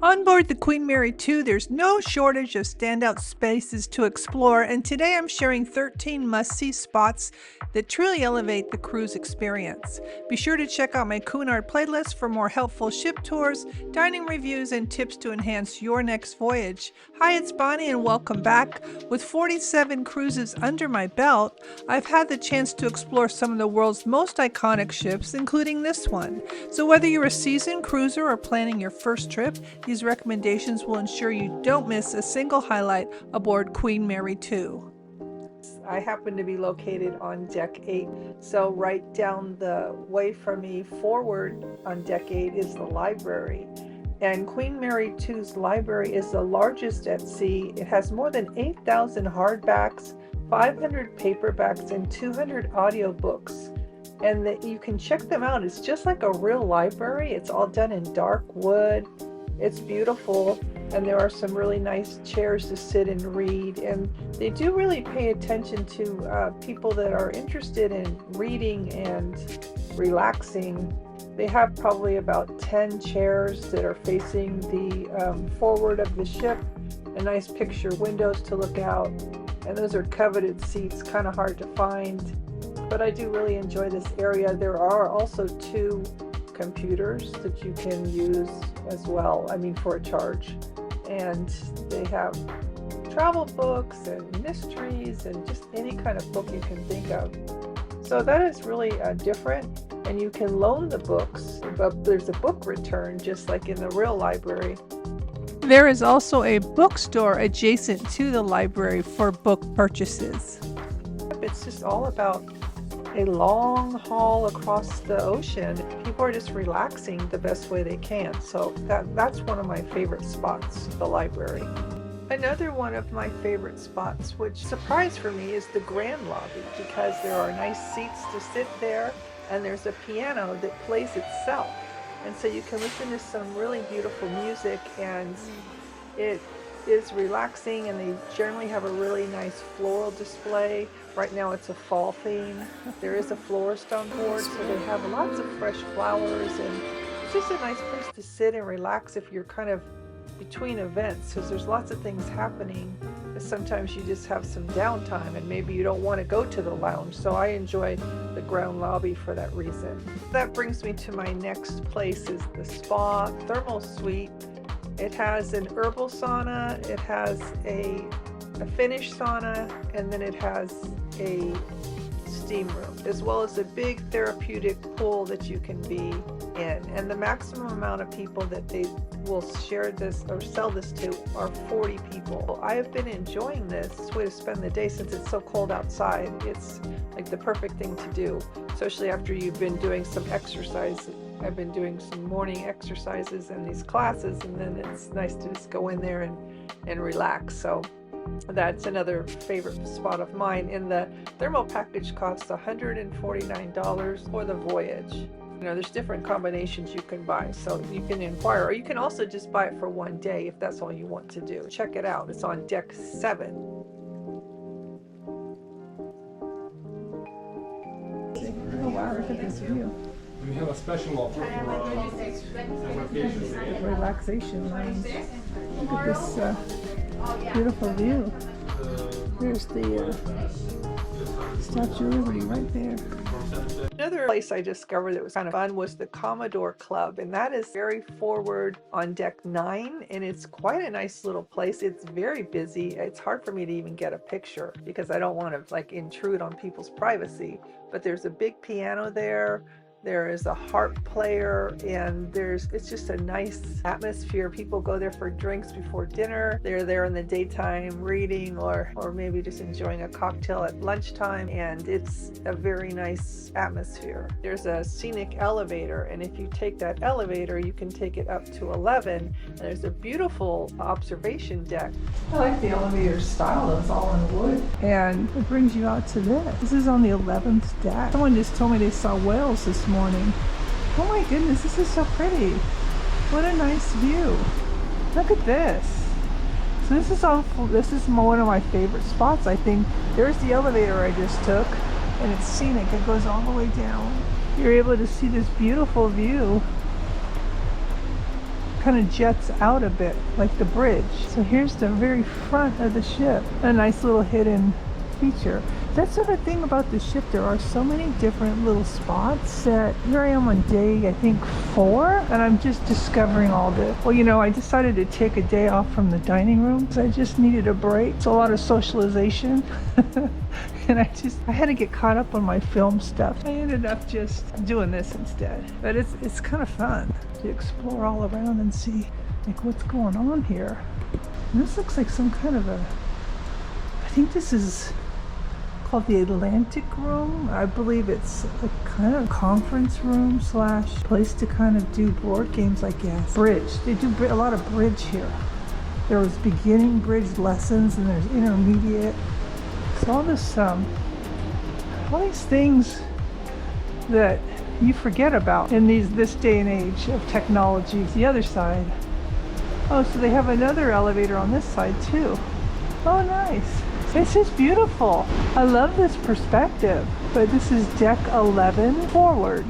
On board the Queen Mary 2, there's no shortage of standout spaces to explore, and today I'm sharing 13 must-see spots that truly elevate the cruise experience. Be sure to check out my Cunard playlist for more helpful ship tours, dining reviews, and tips to enhance your next voyage. Hi, it's Bonnie, and welcome back. With 47 cruises under my belt, I've had the chance to explore some of the world's most iconic ships, including this one. So whether you're a seasoned cruiser or planning your first trip, these recommendations will ensure you don't miss a single highlight aboard Queen Mary 2. I happen to be located on deck 8, so right down the way from me forward on deck 8 is the library. And Queen Mary 2's library is the largest at sea. It has more than 8,000 hardbacks, 500 paperbacks, and 200 audiobooks. And you can check them out. It's just like a real library. It's all done in dark wood. It's beautiful, and there are some really nice chairs to sit and read, and they do really pay attention to people that are interested in reading and relaxing. They have probably about 10 chairs that are facing the forward of the ship, and nice picture windows to look out, and those are coveted seats, kind of hard to find, but I do really enjoy this area. There are also 2 computers that you can use as well, for a charge, and they have travel books and mysteries and just any kind of book you can think of. So that is really different, and you can loan the books, but there's a book return just like in the real library. There is also a bookstore adjacent to the library for book purchases. It's just all about a long haul across the ocean. People are just relaxing the best way they can. So that's one of my favorite spots, the library. Another one of my favorite spots, which surprised for me, is the grand lobby, because there are nice seats to sit there, and there's a piano that plays itself. And so you can listen to some really beautiful music, and it is relaxing, and they generally have a really nice floral display. Right now it's a fall theme. There is a florist on board, so they have lots of fresh flowers, and it's just a nice place to sit and relax if you're kind of between events, because there's lots of things happening. Sometimes you just have some downtime and maybe you don't want to go to the lounge, so I enjoy the ground lobby for that reason. That brings me to my next place, is the spa thermal suite. It has an herbal sauna, it has a Finnish sauna, and then it has a steam room, as well as a big therapeutic pool that you can be in. And the maximum amount of people that they will share this or sell this to are 40 people. I have been enjoying this way to spend the day since it's so cold outside. It's like the perfect thing to do, especially after you've been doing some exercise. I've been doing some morning exercises and these classes, and then it's nice to just go in there and relax. So that's another favorite spot of mine. And the thermal package costs $149 for the Voyage. There's different combinations you can buy, so you can inquire, or you can also just buy it for one day if that's all you want to do. Check it out. It's on deck 7. Oh wow, look at this view. We have a special offer for Relaxation lounge. Look at this beautiful view. There's the Statue of Liberty right there. Another place I discovered that was kind of fun was the Commodore Club, and that is very forward on deck 9, and it's quite a nice little place. It's very busy. It's hard for me to even get a picture because I don't want to intrude on people's privacy, but there's a big piano there. There is a harp player, and it's just a nice atmosphere. People go there for drinks before dinner. They're there in the daytime reading or maybe just enjoying a cocktail at lunchtime, and it's a very nice atmosphere. There's a scenic elevator, and if you take that elevator, you can take it up to 11, and there's a beautiful observation deck. I like the elevator style. It's all in wood, and it brings you out to this. This is on the 11th deck. Someone just told me they saw whales this morning. Oh my goodness, this is so pretty. What a nice view. Look at this. So this is one of my favorite spots, I think. There's the elevator I just took, and it's scenic. It goes all the way down. You're able to see this beautiful view kind of jets out a bit, like the bridge. So here's the very front of the ship. A nice little hidden feature. That's the other thing about the ship. There are so many different little spots that here I am on day, I think 4, and I'm just discovering all this. Well, you know, I decided to take a day off from the dining room because I just needed a break. It's a lot of socialization. And I had to get caught up on my film stuff. I ended up just doing this instead. But it's kind of fun to explore all around and see like what's going on here. And this looks like some kind of I think this is called the Atlantic Room. I believe it's a kind of conference room slash place to kind of do board games, I guess. Bridge. They do a lot of bridge here. There was beginning bridge lessons and there's intermediate. So all these things that you forget about in this day and age of technology. The other side. Oh, so they have another elevator on this side too. Oh, nice. This is beautiful. I love this perspective. But this is deck 11 forward.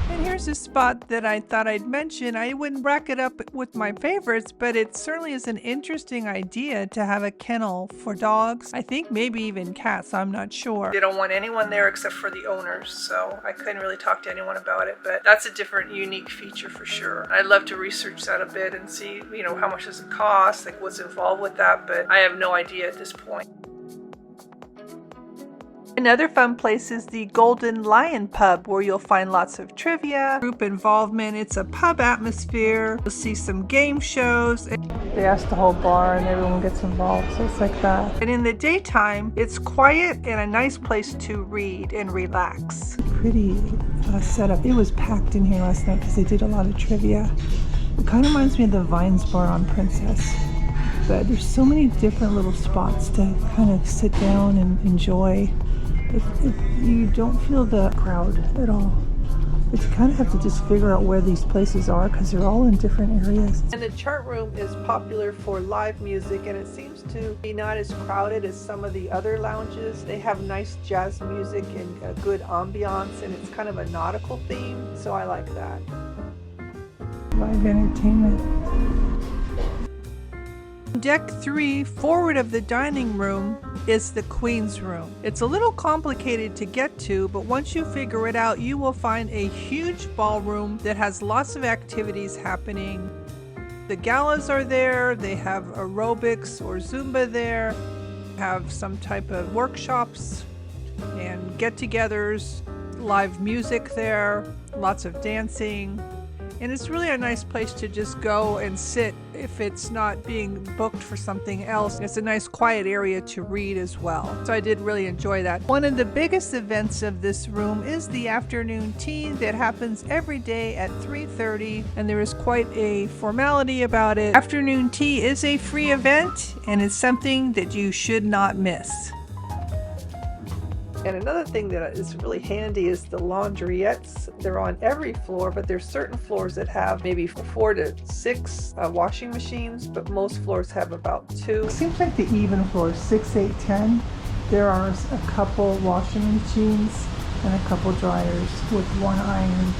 And here's a spot that I thought I'd mention. I wouldn't rack it up with my favorites, but it certainly is an interesting idea to have a kennel for dogs. I think maybe even cats, I'm not sure. They don't want anyone there except for the owners, so I couldn't really talk to anyone about it, but that's a different, unique feature for sure. I'd love to research that a bit and see, you know, how much does it cost, like what's involved with that, but I have no idea at this point. Another fun place is the Golden Lion Pub, where you'll find lots of trivia, group involvement. It's a pub atmosphere. You'll see some game shows. They ask the whole bar and everyone gets involved, so it's like that. And in the daytime, it's quiet and a nice place to read and relax. Pretty setup. It was packed in here last night because they did a lot of trivia. It kind of reminds me of the Vines Bar on Princess. But there's so many different little spots to kind of sit down and enjoy. You don't feel the crowd at all. But you kind of have to just figure out where these places are because they're all in different areas. And the chart room is popular for live music, and it seems to be not as crowded as some of the other lounges. They have nice jazz music and a good ambiance, and it's kind of a nautical theme, so I like that. Live entertainment. Deck 3, forward of the dining room, is the Queen's Room. It's a little complicated to get to, but once you figure it out, you will find a huge ballroom that has lots of activities happening. The galas are there, they have aerobics or Zumba there, have some type of workshops and get-togethers, live music there, lots of dancing. And it's really a nice place to just go and sit if it's not being booked for something else. It's a nice quiet area to read as well. So I did really enjoy that. One of the biggest events of this room is the afternoon tea that happens every day at 3:30, and there is quite a formality about it. Afternoon tea is a free event, and it's something that you should not miss. And another thing that is really handy is the laundriettes. They're on every floor, but there's certain floors that have maybe 4 to 6 washing machines, but most floors have about 2. It seems like the even floors, 6, 8, 10, there are a couple washing machines and a couple dryers with 1 iron.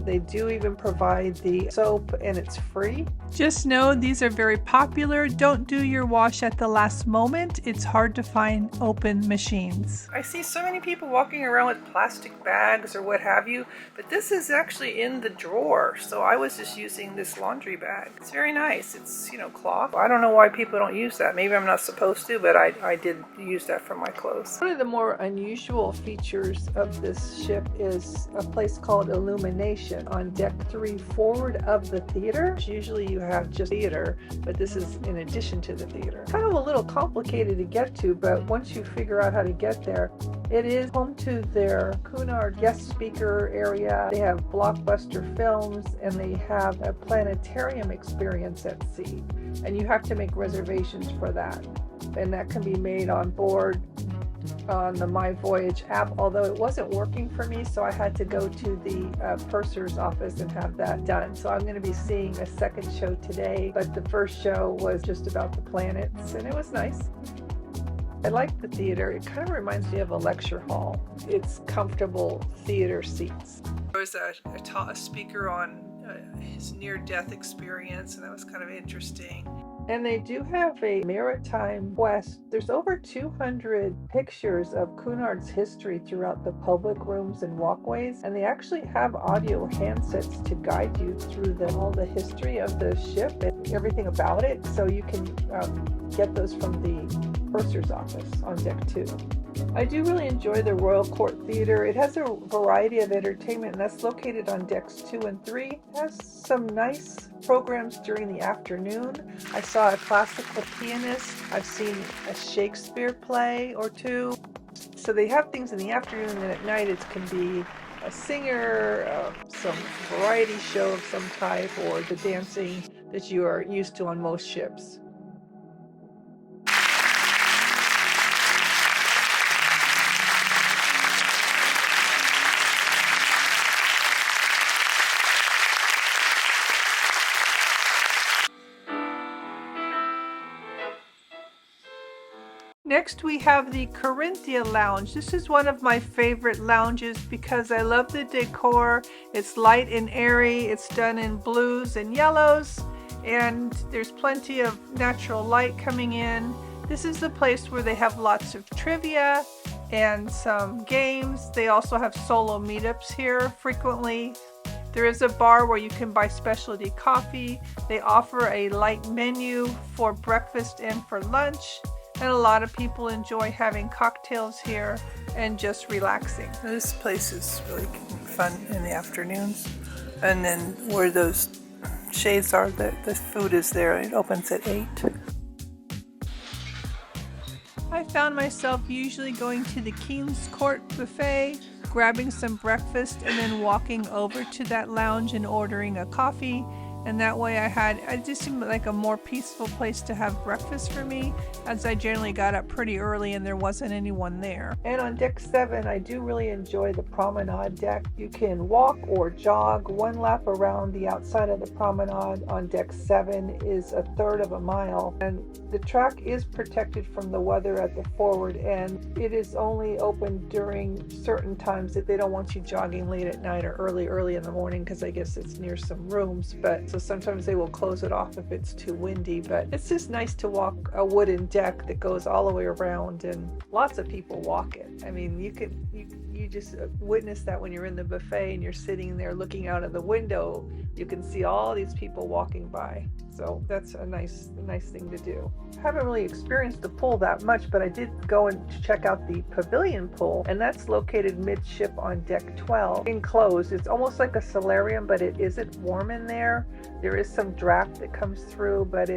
They do even provide the soap, and it's free. Just know these are very popular. Don't do your wash at the last moment. It's hard to find open machines. I see so many people walking around with plastic bags or what have you, but this is actually in the drawer. So I was just using this laundry bag. It's very nice. It's, you know, cloth. I don't know why people don't use that. Maybe I'm not supposed to, but I did use that for my clothes. One of the more unusual features of this ship is a place called Illuminations on deck 3 forward of the theater. Usually you have just theater, but this is in addition to the theater. Kind of a little complicated to get to, but once you figure out how to get there, it is home to their Cunard guest speaker area. They have blockbuster films, and they have a planetarium experience at sea, and you have to make reservations for that, and that can be made on board on the My Voyage app, although it wasn't working for me, so I had to go to the purser's office and have that done. So I'm going to be seeing a second show today, but the first show was just about the planets, and it was nice. I like the theater. It kind of reminds me of a lecture hall. It's comfortable theater seats. There was a speaker on his near-death experience, and that was kind of interesting. And they do have a maritime quest. There's over 200 pictures of Cunard's history throughout the public rooms and walkways, and they actually have audio handsets to guide you through all the history of the ship and everything about it, so you can get those from the purser's office on deck 2. I do really enjoy the Royal Court Theater. It has a variety of entertainment, and that's located on decks 2 and 3. It has some nice programs during the afternoon. I saw a classical pianist. I've seen a Shakespeare play or two. So they have things in the afternoon, and at night it can be a singer, some variety show of some type, or the dancing that you are used to on most ships. Next we have the Carinthia Lounge. This is one of my favorite lounges because I love the decor. It's light and airy. It's done in blues and yellows, and there's plenty of natural light coming in. This is the place where they have lots of trivia and some games. They also have solo meetups here frequently. There is a bar where you can buy specialty coffee. They offer a light menu for breakfast and for lunch. And a lot of people enjoy having cocktails here and just relaxing. This place is really fun in the afternoons. And then where those shades are, the food is there. It opens at 8. I found myself usually going to the King's Court buffet, grabbing some breakfast, and then walking over to that lounge and ordering a coffee. And that way it just seemed like a more peaceful place to have breakfast for me, as I generally got up pretty early and there wasn't anyone there. And on deck 7, I do really enjoy the Promenade Deck. You can walk or jog. One lap around the outside of the promenade on deck 7 is 1/3 of a mile. And the track is protected from the weather at the forward end. It is only open during certain times that they don't want you jogging late at night or early in the morning, because I guess it's near some rooms. So sometimes they will close it off if it's too windy, but it's just nice to walk a wooden deck that goes all the way around, and lots of people walk it. I mean, you just witness that when you're in the buffet and you're sitting there looking out of the window. You can see all these people walking by. So that's a nice thing to do. I haven't really experienced the pool that much, but I did go and check out the Pavilion Pool, and that's located midship on deck 12, enclosed. It's almost like a solarium, but it isn't warm in there. There is some draft that comes through, but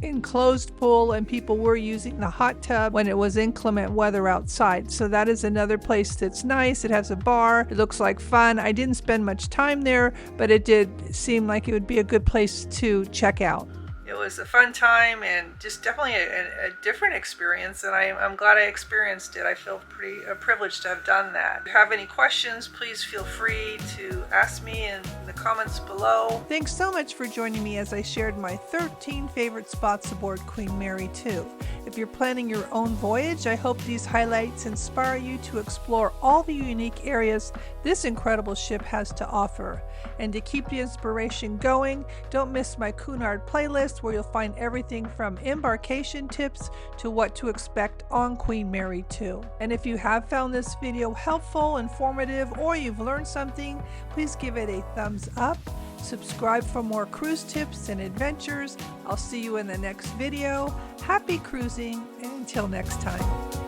enclosed pool, and people were using the hot tub when it was inclement weather outside. So that is another place that's nice. It has a bar. It looks like fun. I didn't spend much time there, but it did seem like it would be a good place to check out. It was a fun time and just definitely a different experience, and I'm glad I experienced it. I feel pretty privileged to have done that. If you have any questions, please feel free to ask me in the comments below. Thanks so much for joining me as I shared my 13 favorite spots aboard Queen Mary 2. If you're planning your own voyage, I hope these highlights inspire you to explore all the unique areas this incredible ship has to offer. And to keep the inspiration going, don't miss my Cunard playlist, where you'll find everything from embarkation tips to what to expect on Queen Mary 2. And if you have found this video helpful, informative, or you've learned something, please give it a thumbs up. Subscribe for more cruise tips and adventures. I'll see you in the next video. Happy cruising, and until next time.